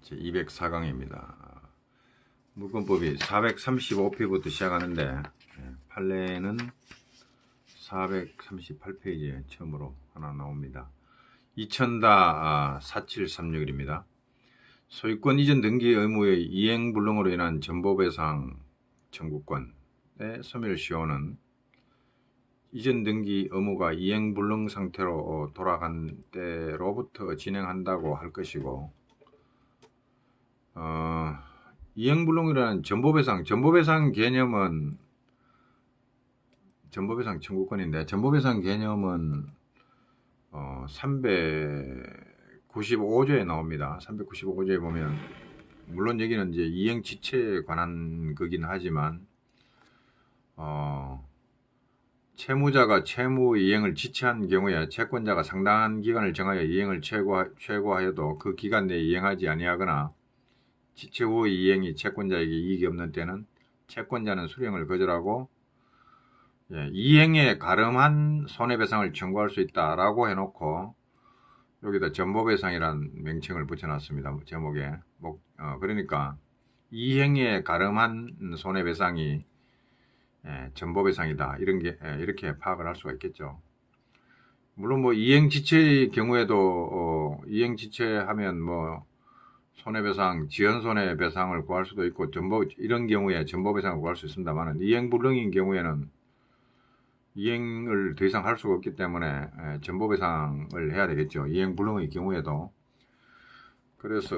제204강입니다. 물권법이 435페이지부터 시작하는데 판례는 438페이지에 처음으로 하나 나옵니다. 2000다 4736일입니다. 소유권 이전 등기 의무의 이행불능으로 인한 전보배상 청구권의 소멸시효는 이전 등기 의무가 이행불능 상태로 돌아간 때로부터 진행한다고 할 것이고, 이행불능이라는 전보배상 개념은 전보배상 청구권인데, 전보배상 개념은 395조에 나옵니다. 395조에 보면, 물론 여기는 이제 이행지체에 관한 거긴 하지만, 채무자가 채무 이행을 지체한 경우에 채권자가 상당한 기간을 정하여 이행을 최고하여도 그 기간 내에 이행하지 아니하거나 지체 후 이행이 채권자에게 이익이 없는 때는 채권자는 수령을 거절하고 이행에 가름한 손해배상을 청구할 수 있다라고 해놓고 여기다 전보배상이라는 명칭을 붙여놨습니다. 제목에. 그러니까 이행에 가름한 손해배상이 전보배상이다. 이렇게 파악을 할 수가 있겠죠. 물론 이행지체의 경우에도 이행지체하면 손해배상, 지연손해배상을 구할 수도 있고 이런 경우에 전보배상을 구할 수 있습니다만, 이행불능인 경우에는 이행을 더 이상 할 수가 없기 때문에 전보배상을 해야 되겠죠. 이행불능의 경우에도. 그래서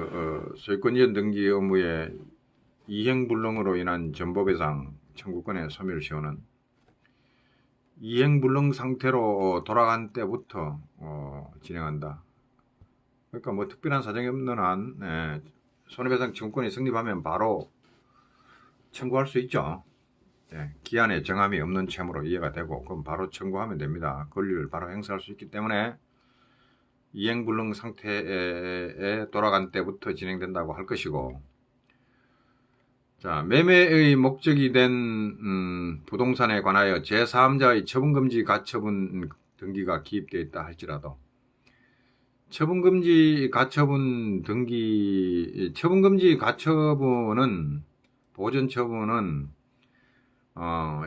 소유권 이전 등기 의무의 이행불능으로 인한 전보배상 청구권의 소멸시효는 이행불능 상태로 돌아간 때부터 진행한다. 그러니까 특별한 사정이 없는 한 손해배상 청구권이 성립하면 바로 청구할 수 있죠. 기한에 정함이 없는 채무로 이해가 되고 그럼 바로 청구하면 됩니다. 권리를 바로 행사할 수 있기 때문에 이행불능 상태에 돌아간 때부터 진행된다고 할 것이고, 자, 매매의 목적이 된 부동산에 관하여 제3자의 처분금지 가처분 등기가 기입되어 있다 할지라도 처분금지 가처분 등기, 처분금지 가처분은 보전처분은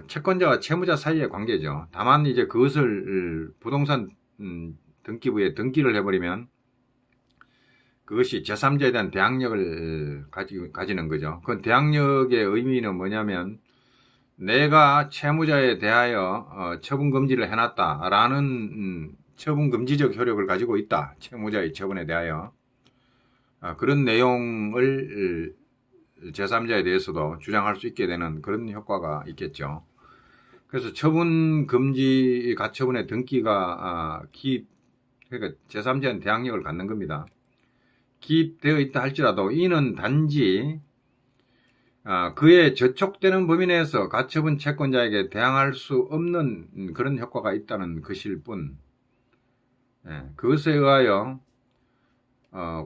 채권자와 채무자 사이의 관계죠. 다만 이제 그것을 부동산 등기부에 등기를 해버리면 그것이 제3자에 대한 대항력을 가지는 거죠. 그 대항력의 의미는 뭐냐면 내가 채무자에 대하여 처분금지를 해놨다라는 처분금지적 효력을 가지고 있다. 채무자의 처분에 대하여. 그런 내용을 제3자에 대해서도 주장할 수 있게 되는 그런 효과가 있겠죠. 그래서 처분금지 가처분의 등기가 그러니까 제3자는 대항력을 갖는 겁니다. 기입되어 있다 할지라도 이는 단지 그에 저촉되는 범위 내에서 가처분 채권자에게 대항할 수 없는 그런 효과가 있다는 것일 뿐, 그것에 의하여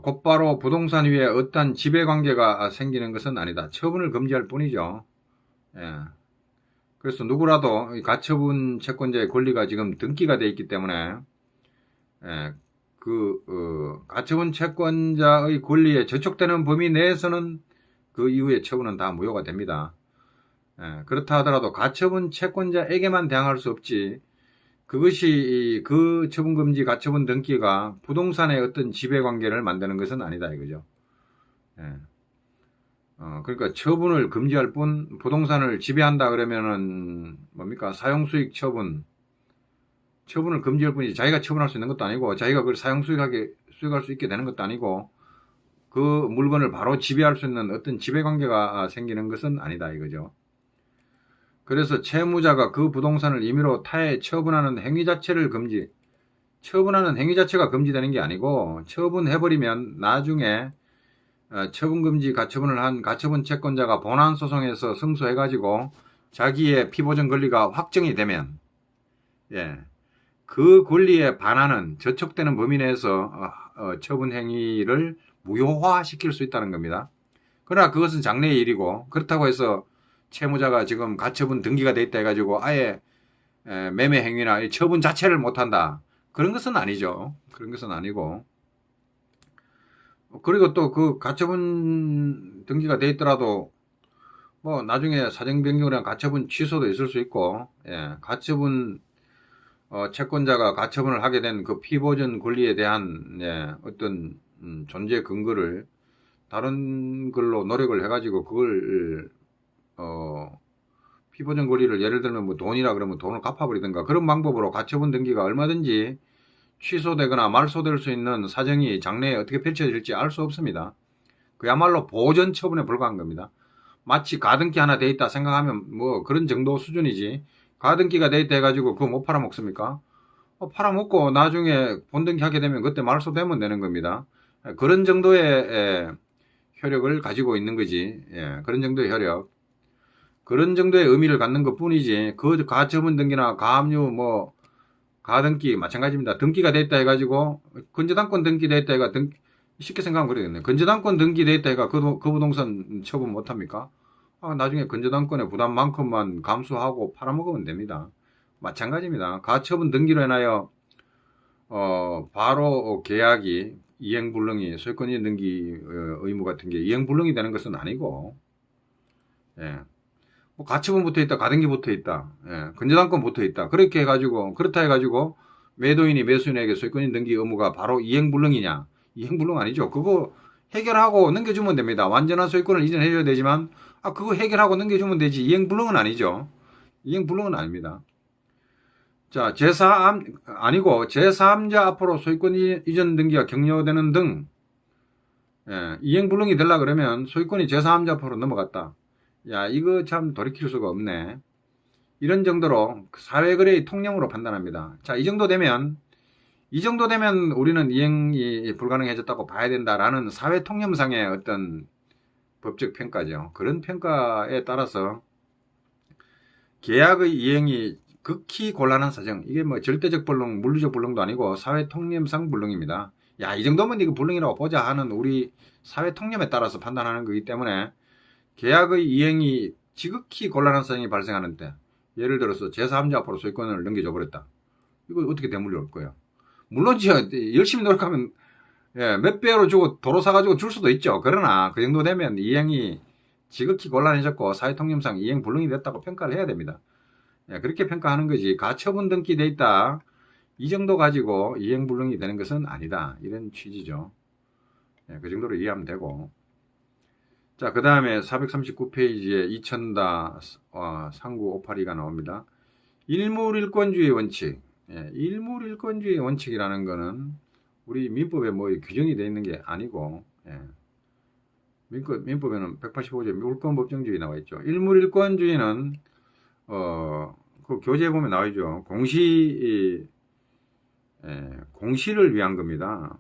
곧바로 부동산 위에 어떠한 지배관계가 생기는 것은 아니다. 처분을 금지할 뿐이죠. 그래서 누구라도 가처분 채권자의 권리가 지금 등기가 되어 있기 때문에 가처분 채권자의 권리에 저촉되는 범위 내에서는 그 이후의 처분은 다 무효가 됩니다. 그렇다 하더라도 가처분 채권자에게만 대항할 수 없지, 그것이 그 처분금지 가처분 등기가 부동산의 어떤 지배관계를 만드는 것은 아니다 이거죠. 그러니까 처분을 금지할 뿐, 부동산을 지배한다 그러면은 뭡니까? 사용수익 처분을 금지할 뿐이지 자기가 처분할 수 있는 것도 아니고 자기가 그걸 수익할 수 있게 되는 것도 아니고 그 물건을 바로 지배할 수 있는 어떤 지배관계가 생기는 것은 아니다 이거죠. 그래서 채무자가 그 부동산을 임의로 타에 처분하는 행위 자체를 처분하는 행위 자체가 금지되는 게 아니고, 처분해버리면 나중에 처분금지 가처분을 한 가처분 채권자가 본안소송에서 승소해가지고 자기의 피보전 권리가 확정이 되면 그 권리에 반하는 저촉되는 범위 내에서 처분 행위를 무효화시킬 수 있다는 겁니다. 그러나 그것은 장래의 일이고, 그렇다고 해서 채무자가 지금 가처분 등기가 돼 있다 해가지고 아예 매매 행위나 처분 자체를 못한다, 그런 것은 아니죠. 그런 것은 아니고, 그리고 또 그 가처분 등기가 돼 있더라도 뭐 나중에 사정 변경이랑 가처분 취소도 있을 수 있고, 예, 가처분 채권자가 가처분을 하게 된 그 피보전 권리에 대한, 예, 어떤 존재 근거를 다른 걸로 노력을 해가지고 그걸 피보전 권리를 예를 들면 뭐 돈이라 그러면 돈을 갚아버리든가 그런 방법으로 가처분 등기가 얼마든지 취소되거나 말소될 수 있는 사정이 장래에 어떻게 펼쳐질지 알 수 없습니다. 그야말로 보전 처분에 불과한 겁니다. 마치 가등기 하나 돼 있다 생각하면 뭐 그런 정도 수준이지, 가등기가 돼 있다 해가지고 그거 못 팔아먹습니까? 팔아먹고 나중에 본등기 하게 되면 그때 말소되면 되는 겁니다. 그런 정도의 효력을 가지고 있는 거지. 예, 그런 정도의 효력, 그런 정도의 의미를 갖는 것 뿐이지, 그 가처분 등기나 가압류 뭐 가등기 마찬가지입니다. 등기가 됐다 해가지고 건저당권 등기돼 있다 해가 쉽게 생각하면 그러겠네. 건저당권 등기돼 있다 해가 그 부동산 처분 못합니까? 나중에 건저당권의 부담만큼만 감수하고 팔아먹으면 됩니다. 마찬가지입니다. 가처분 등기로 인하여 바로 계약이 이행불능이, 소유권 등기 의무 같은 게 이행불능이 되는 것은 아니고, 예. 뭐 가처분 붙어 있다, 가등기 붙어 있다, 예, 건저당권 붙어 있다, 그렇게 해가지고, 그렇다 해가지고 매도인이 매수인에게 소유권 등기 의무가 바로 이행불능이냐? 이행불능 아니죠. 그거 해결하고 넘겨주면 됩니다. 완전한 소유권을 이전해줘야 되지만, 그거 해결하고 넘겨주면 되지. 이행불능은 아니죠. 이행불능은 아닙니다. 자, 아니고 제3자 앞으로 소유권 이전 등기가 격려되는 등, 예, 이행불능이 되려 그러면 소유권이 제3자 앞으로 넘어갔다. 야, 이거 참 돌이킬 수가 없네. 이런 정도로 사회거래의 통념으로 판단합니다. 자, 이 정도 되면 우리는 이행이 불가능해졌다고 봐야 된다라는 사회 통념상의 어떤 법적 평가죠. 그런 평가에 따라서 계약의 이행이 극히 곤란한 사정, 이게 뭐 절대적 불능, 물리적 불능도 아니고 사회 통념상 불능입니다. 야, 이 정도면 이거 불능이라고 보자 하는 우리 사회 통념에 따라서 판단하는 거기 때문에, 계약의 이행이 지극히 곤란한 사정이 발생하는 때, 예를 들어서 제3자 앞으로 소유권을 넘겨줘 버렸다. 이거 어떻게 대물리 올 거예요? 물론 열심히 노력하면, 예, 몇 배로 주고 도로 사가지고 줄 수도 있죠. 그러나 그 정도 되면 이행이 지극히 곤란해졌고 사회 통념상 이행 불능이 됐다고 평가를 해야 됩니다. 예, 그렇게 평가하는 거지, 가처분 등기 돼 있다, 이 정도 가지고 이행 불능이 되는 것은 아니다, 이런 취지죠. 예, 그 정도로 이해하면 되고. 자, 그 다음에 439페이지에 2000다 상구 582가 나옵니다. 일물일권주의 원칙. 예, 일물일권주의 원칙이라는 거는 우리 민법에 뭐 규정이 되어 있는 게 아니고, 예, 민법에는 185조 물권법정주의 나와 있죠. 일물일권주의는 그 교재에 보면 나와 있죠. 공시를 위한 겁니다.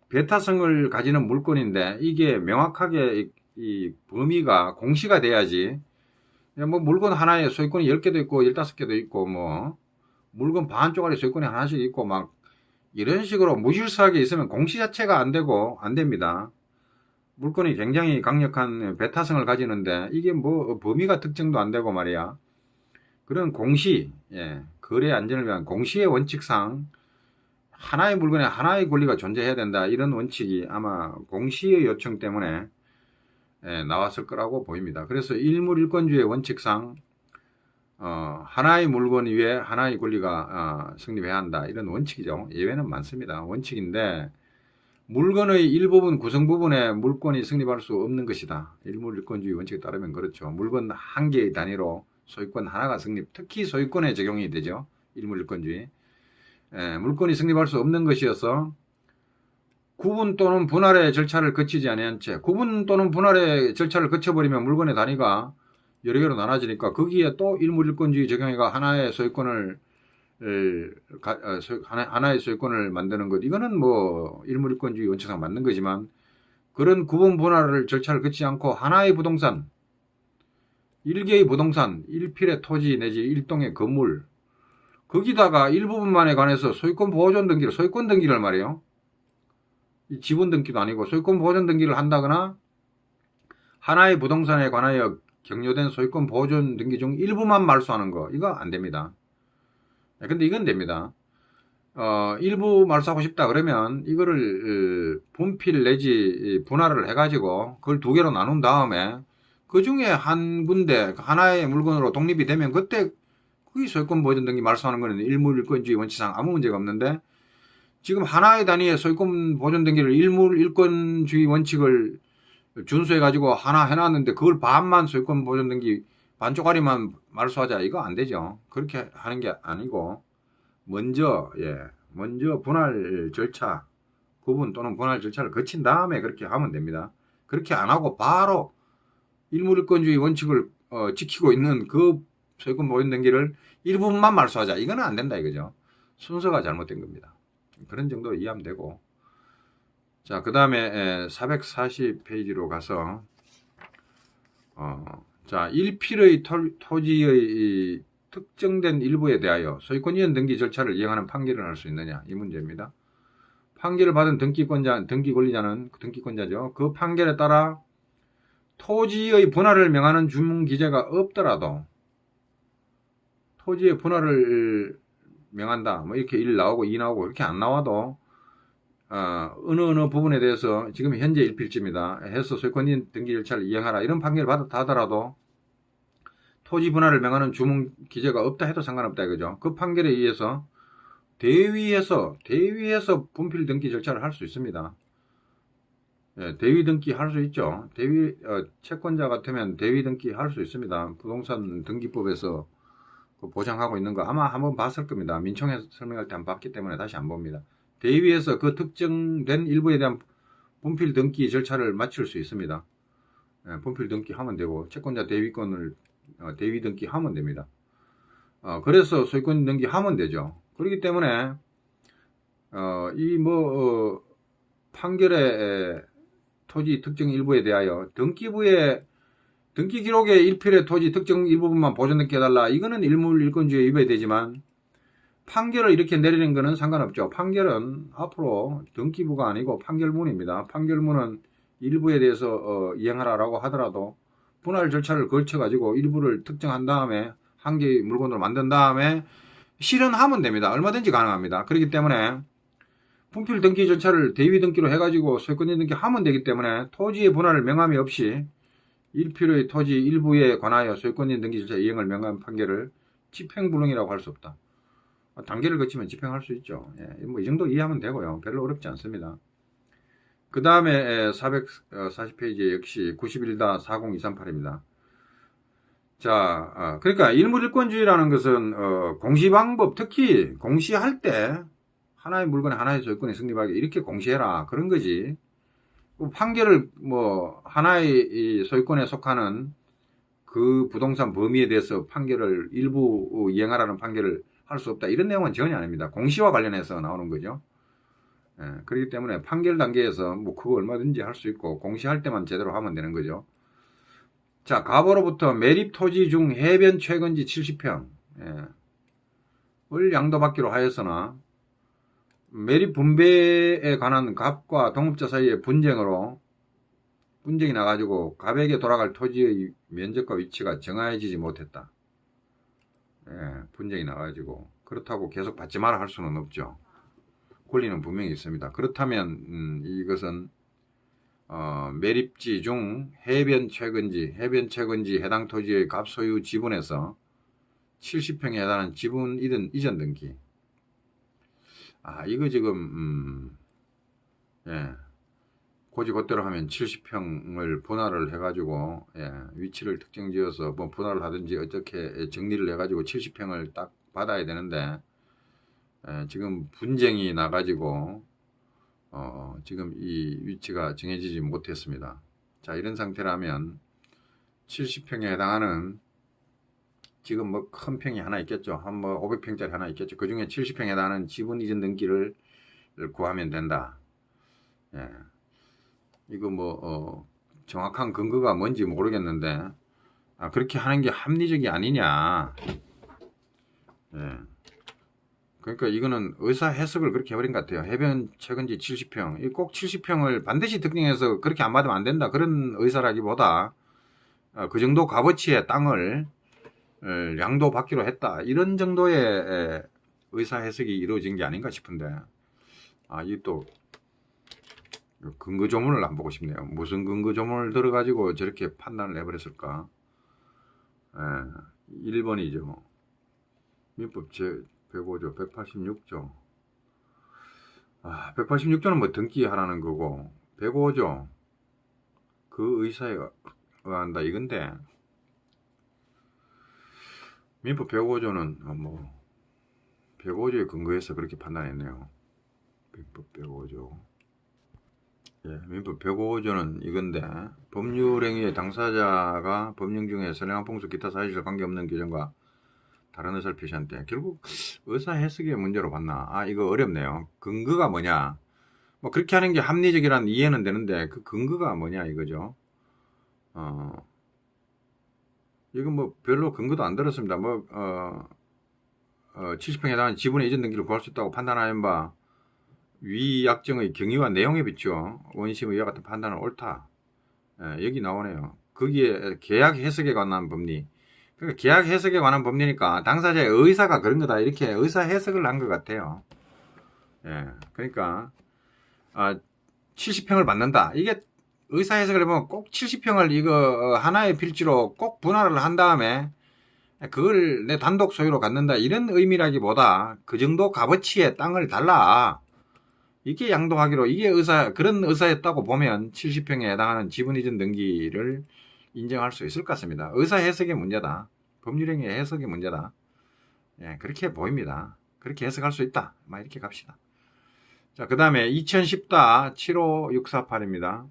배타성을 가지는 물건인데 이게 명확하게 이 범위가 공시가 돼야지, 뭐 물건 하나에 소유권이 10개도 있고 15개도 있고, 뭐 물건 반 쪼가리 소유권이 하나씩 있고 막 이런 식으로 무질서하게 있으면 공시 자체가 안 되고 안 됩니다. 물건이 굉장히 강력한 배타성을 가지는데 이게 뭐 범위가 특정도 안 되고 말이야. 그런 공시, 예, 거래 안전을 위한 공시의 원칙상 하나의 물건에 하나의 권리가 존재해야 된다, 이런 원칙이 아마 공시의 요청 때문에 나왔을 거라고 보입니다. 그래서 일물일권주의 원칙상 하나의 물건 위에 하나의 권리가 성립해야 한다, 이런 원칙이죠. 예외는 많습니다. 원칙인데 물건의 일부분 구성 부분에 물권이 성립할 수 없는 것이다. 일물일권주의 원칙에 따르면 그렇죠. 물건 한 개의 단위로 소유권 하나가 성립, 특히 소유권에 적용이 되죠. 일물일권주의. 물건이 성립할 수 없는 것이어서 구분 또는 분할의 절차를 거치지 아니한 채, 구분 또는 분할의 절차를 거쳐버리면 물건의 단위가 여러 개로 나눠지니까 거기에 또 일물일권주의 적용해가 하나의 소유권을 만드는 것, 이거는 뭐 일물일권주의 원칙상 맞는 거지만, 그런 구분 분할을 절차를 거치지 않고 하나의 부동산, 일개의 부동산, 일필의 토지 내지 일동의 건물, 거기다가 일부분만에 관해서 소유권 보존 등기를, 소유권 등기를 말이에요. 이 지분 등기도 아니고 소유권 보존 등기를 한다거나 하나의 부동산에 관하여 격려된 소유권 보존 등기 중 일부만 말소하는 거, 이거 안 됩니다. 근데 이건 됩니다. 일부 말소하고 싶다 그러면 이거를 분필 내지 분할을 해가지고 그걸 두 개로 나눈 다음에 그 중에 한 군데 하나의 물건으로 독립이 되면 그때 그게 소유권 보전 등기 말소하는 거는 일물일권주의 원칙상 아무 문제가 없는데 지금 하나의 단위의 소유권 보전 등기를 일물일권주의 원칙을 준수해 가지고 하나 해놨는데 그걸 반만 소유권 보전 등기 반 쪼가리만 말소하자 이거 안 되죠. 그렇게 하는 게 아니고 먼저 분할 절차 구분 또는 분할 절차를 거친 다음에 그렇게 하면 됩니다. 그렇게 안 하고 바로 일물일권주의 원칙을 지키고 있는 그 소유권 보전 등기를 일부분만 말소하자 이거는 안 된다 이거죠. 순서가 잘못된 겁니다. 그런 정도로 이해하면 되고 자 그 다음에 440페이지로 가서 자 1필의 토지의 특정된 일부에 대하여 소유권 이전 등기 절차를 이행하는 판결을 할 수 있느냐 이 문제입니다. 판결을 받은 등기권자는 등기권자죠. 그 판결에 따라 토지의 분할을 명하는 주문 기재가 없더라도 토지의 분할을 명한다 뭐 이렇게 1 나오고 2 나오고 이렇게 안 나와도 어느 부분에 대해서 지금 현재 1필지입니다. 해서 소유권 등기 절차를 이행하라 이런 판결을 받았다더라도 토지 분할을 명하는 주문 기재가 없다 해도 상관없다 이거죠. 그 판결에 의해서 대위에서 분필 등기 절차를 할 수 있습니다. 대위 등기 할 수 있죠. 대위 채권자 같으면 대위 등기 할 수 있습니다. 부동산 등기법에서 보장하고 있는 거 아마 한번 봤을 겁니다. 민청에 설명할 때 안 봤기 때문에 다시 안 봅니다. 대위에서 그 특정된 일부에 대한 분필 등기 절차를 마칠 수 있습니다. 분필 등기 하면 되고 채권자 대위권을 대위 등기 하면 됩니다. 그래서 소유권 등기 하면 되죠. 그렇기 때문에 판결의 토지 특정 일부에 대하여 등기부의 등기 기록에 1필의 토지 특정 일부분만 보존 등기 해달라 이거는 일물일권주의에 위배되지만 판결을 이렇게 내리는 거는 상관없죠. 판결은 앞으로 등기부가 아니고 판결문입니다. 판결문은 일부에 대해서 이행하라라고 하더라도 분할 절차를 걸쳐가지고 일부를 특정한 다음에 한 개의 물건으로 만든 다음에 실현하면 됩니다. 얼마든지 가능합니다. 그렇기 때문에 분필 등기 절차를 대위 등기로 해가지고 소유권 등기 하면 되기 때문에 토지의 분할을 명함이 없이 1필의 토지 일부에 관하여 소유권 등기 절차 이행을 명한 판결을 집행불능이라고 할 수 없다. 단계를 거치면 집행할 수 있죠. 뭐 이 정도 이해하면 되고요. 별로 어렵지 않습니다. 그 다음에 440페이지에 역시 91-40238입니다. 자, 그러니까 일물일권주의라는 것은 공시방법, 특히 공시할 때 하나의 물건에 하나의 소유권이 성립하게 이렇게 공시해라 그런 거지. 판결을 하나의 소유권에 속하는 그 부동산 범위에 대해서 판결을 일부 이행하라는 판결을 할 수 없다 이런 내용은 전혀 아닙니다. 공시와 관련해서 나오는 거죠. 그렇기 때문에 판결 단계에서 그거 얼마든지 할 수 있고 공시할 때만 제대로 하면 되는 거죠. 자, 갑으로부터 매립 토지 중 해변 최근지 70평 을 양도받기로 하였으나 매립 분배에 관한 갑과 동업자 사이의 분쟁이 나가지고 갑에게 돌아갈 토지의 면적과 위치가 정해지지 못했다. 분쟁이 나가지고 그렇다고 계속 받지 마라 할 수는 없죠. 권리는 분명히 있습니다. 그렇다면 이것은 매립지 중 해변 최근지 해당 토지의 갑 소유 지분에서 70평에 해당하는 지분 이전 등기. 이거 지금 고지고대로 하면 70평을 분할을 해가지고 위치를 특정 지어서 분할을 하든지 어떻게 정리를 해가지고 70평을 딱 받아야 되는데 지금 분쟁이 나가지고 지금 이 위치가 정해지지 못했습니다. 자, 이런 상태라면 70평에 해당하는 지금 큰 평이 하나 있겠죠. 한 500평짜리 하나 있겠죠. 그 중에 70평에 해당하는 지분 이전 등기를 구하면 된다. 이거 정확한 근거가 뭔지 모르겠는데 그렇게 하는 게 합리적이 아니냐. 그러니까 이거는 의사 해석을 그렇게 해버린 것 같아요. 해변 최근지 70평. 꼭 70평을 반드시 특정해서 그렇게 안 받으면 안 된다. 그런 의사라기보다 그 정도 값어치의 땅을 양도받기로 했다. 이런 정도의 의사 해석이 이루어진 게 아닌가 싶은데, 이 또 근거 조문을 안 보고 싶네요. 무슨 근거 조문을 들어가지고 저렇게 판단을 해버렸을까? 1번이죠. 민법 제105조, 186조. 186조는 뭐 등기하라는 거고, 105조, 그 의사에 의한다 이건데, 민법 105조는 105조에 근거해서 그렇게 판단했네요. 민법 105조. 예, 민법 105조는 이건데, 법률행위의 당사자가 법령 중에 선행한 풍수 기타 사실과 관계없는 규정과 다른 의사를 표시한 때, 결국 의사 해석의 문제로 봤나? 이거 어렵네요. 근거가 뭐냐? 뭐 그렇게 하는 게 합리적이란 이해는 되는데, 그 근거가 뭐냐 이거죠. 이건 뭐 별로 근거도 안 들었습니다. 70평에 해당하는 지분의 이전 등기를 구할 수 있다고 판단하는 바, 위 약정의 경위와 내용에 비추어 원심 의와 같은 판단은 옳다. 여기 나오네요. 거기에 계약 해석에 관한 법리. 그러니까 계약 해석에 관한 법리니까 당사자의 의사가 그런 거다. 이렇게 의사 해석을 한 것 같아요. 그러니까 70평을 받는다. 이게 의사 해석을 해보면 꼭 70평을 이거 하나의 필지로 꼭 분할을 한 다음에 그걸 내 단독 소유로 갖는다. 이런 의미라기보다 그 정도 값어치의 땅을 달라. 이게 양도하기로, 이게 그런 의사였다고 보면 70평에 해당하는 지분 이전 등기를 인정할 수 있을 것 같습니다. 의사 해석의 문제다. 법률행위의 해석의 문제다. 그렇게 보입니다. 그렇게 해석할 수 있다. 이렇게 갑시다. 자, 그 다음에 2010-75648입니다.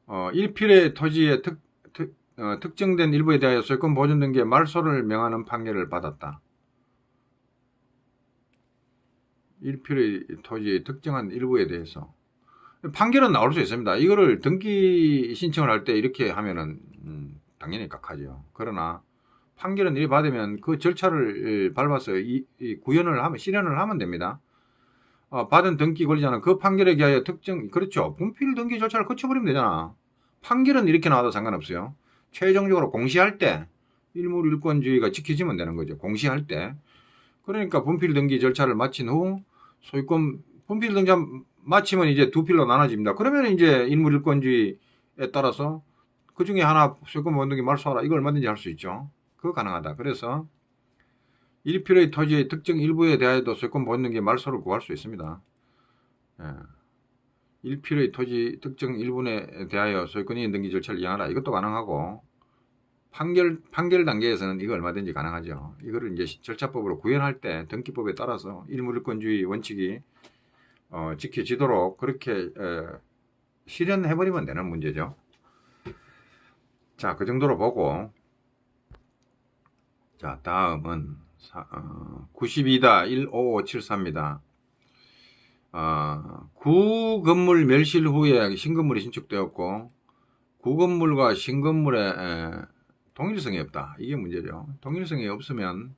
1필의 토지의 특정된 일부에 대하여 소유권 보존 등기의 말소를 명하는 판결을 받았다. 1필의 토지의 특정한 일부에 대해서 판결은 나올 수 있습니다. 이거를 등기 신청을 할 때 이렇게 하면은 당연히 깍하죠. 그러나 판결은 이리 받으면 그 절차를 밟아서 구현을 하면, 실현을 하면 됩니다. 받은 등기 권리자는 그 판결에 기하여 그렇죠. 분필 등기 절차를 거쳐버리면 되잖아. 판결은 이렇게 나와도 상관없어요. 최종적으로 공시할 때 일물일권주의가 지켜지면 되는 거죠. 공시할 때. 그러니까 분필 등기 절차를 마친 후 소유권, 분필 등기 마치면 이제 두 필로 나눠집니다. 그러면 이제 일물일권주의에 따라서 그 중에 하나 소유권 보존 등기 말소하라. 이거 얼마든지 할 수 있죠. 그거 가능하다. 그래서 1필의 토지의 특정 일부에 대하여도 소유권 보존 등기 말소를 구할 수 있습니다. 1필의 토지 특정 일부에 대하여 소유권 이전 등기 절차를 이행하라. 이것도 가능하고, 판결 단계에서는 이거 얼마든지 가능하죠. 이거를 이제 절차법으로 구현할 때 등기법에 따라서 일물일권주의 원칙이 지켜지도록 그렇게 실현해버리면 되는 문제죠. 자, 그 정도로 보고, 자, 다음은 92-15574입니다. 구건물 멸실 후에 신건물이 신축되었고 구건물과 신건물에 동일성이 없다. 이게 문제죠. 동일성이 없으면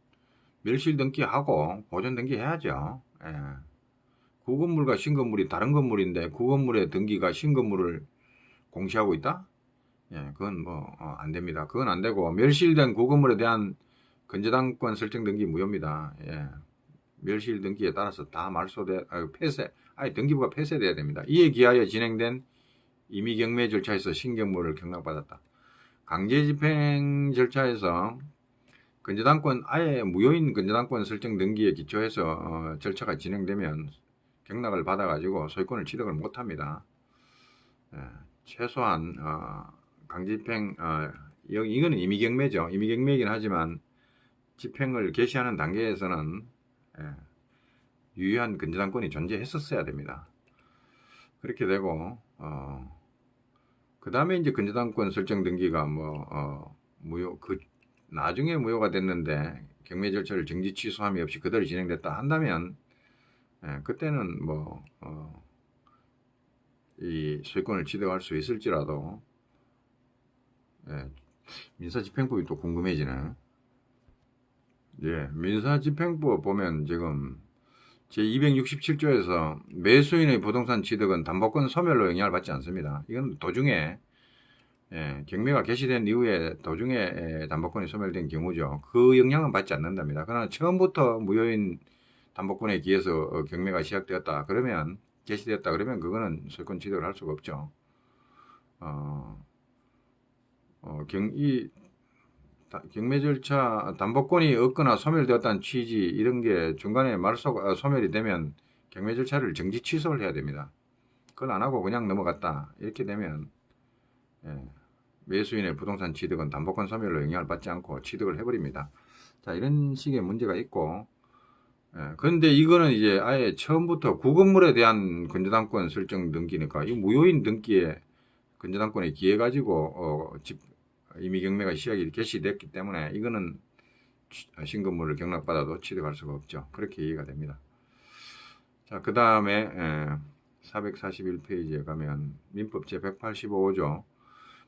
멸실 등기하고 보존 등기해야죠. 구건물과 신건물이 다른 건물인데 구건물의 등기가 신건물을 공시하고 있다? 그건 안 됩니다. 그건 안 되고, 멸실된 구건물에 대한 건재당권 설정 등기 무효입니다. 멸실 등기에 따라서 다 폐쇄, 등기부가 폐쇄돼야 됩니다. 이에 기하여 진행된 임의경매 절차에서 신경무를 경락받았다. 강제집행 절차에서 건재당권, 아예 무효인 건재당권 설정 등기에 기초해서 절차가 진행되면 경락을 받아가지고 소유권을 취득을 못합니다. 최소한 강제집행, 이거는 임의경매죠. 임의경매이긴 하지만 집행을 개시하는 단계에서는 유효한 건재당권이 존재했었어야 됩니다. 그렇게 되고, 그 다음에 이제 건재당권 설정 등기가 나중에 무효가 됐는데 경매 절차를 정지 취소함이 없이 그대로 진행됐다 한다면, 그때는 이 소유권을 취득할 수 있을지라도, 민사집행법이 또 궁금해지네. 민사집행법 보면 지금 제267조에서 매수인의 부동산 취득은 담보권 소멸로 영향을 받지 않습니다. 이건 도중에 경매가 개시된 이후에 도중에 담보권이 소멸된 경우죠. 그 영향은 받지 않는답니다. 그러나 처음부터 무효인 담보권에 기해서 경매가 시작되었다 그러면 개시되었다 그러면 그거는 소유권 취득을 할 수가 없죠. 경매 절차 담보권이 없거나 소멸되었다는 취지 이런 게 중간에 소멸이 되면 경매 절차를 정지 취소를 해야 됩니다. 그건 안 하고 그냥 넘어갔다 이렇게 되면 매수인의 부동산 취득은 담보권 소멸로 영향을 받지 않고 취득을 해버립니다. 자, 이런 식의 문제가 있고, 그런데 이거는 이제 아예 처음부터 구건물에 대한 근저당권 설정 등기니까 이 무효인 등기에 근저당권에 기해 가지고 이미 경매가 시작이 개시됐기 때문에 이거는 신건물을 경락받아도 취득할 수가 없죠. 그렇게 이해가 됩니다. 자, 그 다음에 441페이지에 가면 민법 제185조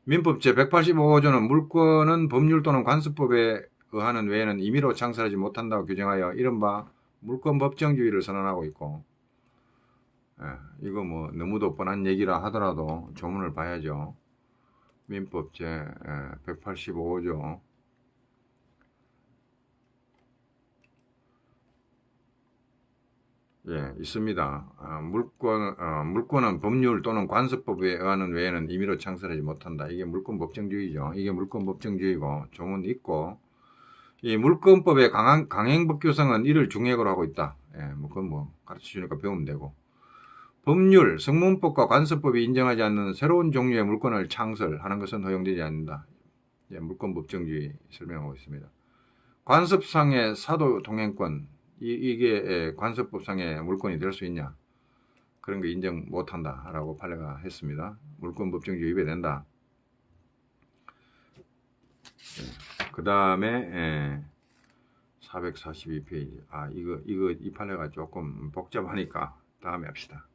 민법 제185조는 물권은 법률 또는 관습법에 의하는 외에는 임의로 창설하지 못한다고 규정하여 이른바 물권법정주의를 선언하고 있고, 이거 뭐 너무도 뻔한 얘기라 하더라도 조문을 봐야죠. 민법 제185조 있습니다. 물권은 법률 또는 관습법에 의하는 외에는 임의로 창설하지 못한다. 이게 물권법정주의죠. 이게 물권법정주의고 조문 있고, 이 물권법의 강행법규성은 이를 중역으로 하고 있다. 뭐 그건 뭐 가르쳐 주니까 배우면 되고. 법률, 성문법과 관습법이 인정하지 않는 새로운 종류의 물권을 창설하는 것은 허용되지 않는다. 물권법정주의 설명하고 있습니다. 관습상의 사도 동행권, 이게 관습법상의 물권이 될 수 있냐? 그런 거 인정 못한다 라고 판례가 했습니다. 물권법정주의 위배된다. 그 다음에 442페이지. 이 판례가 조금 복잡하니까 다음에 합시다.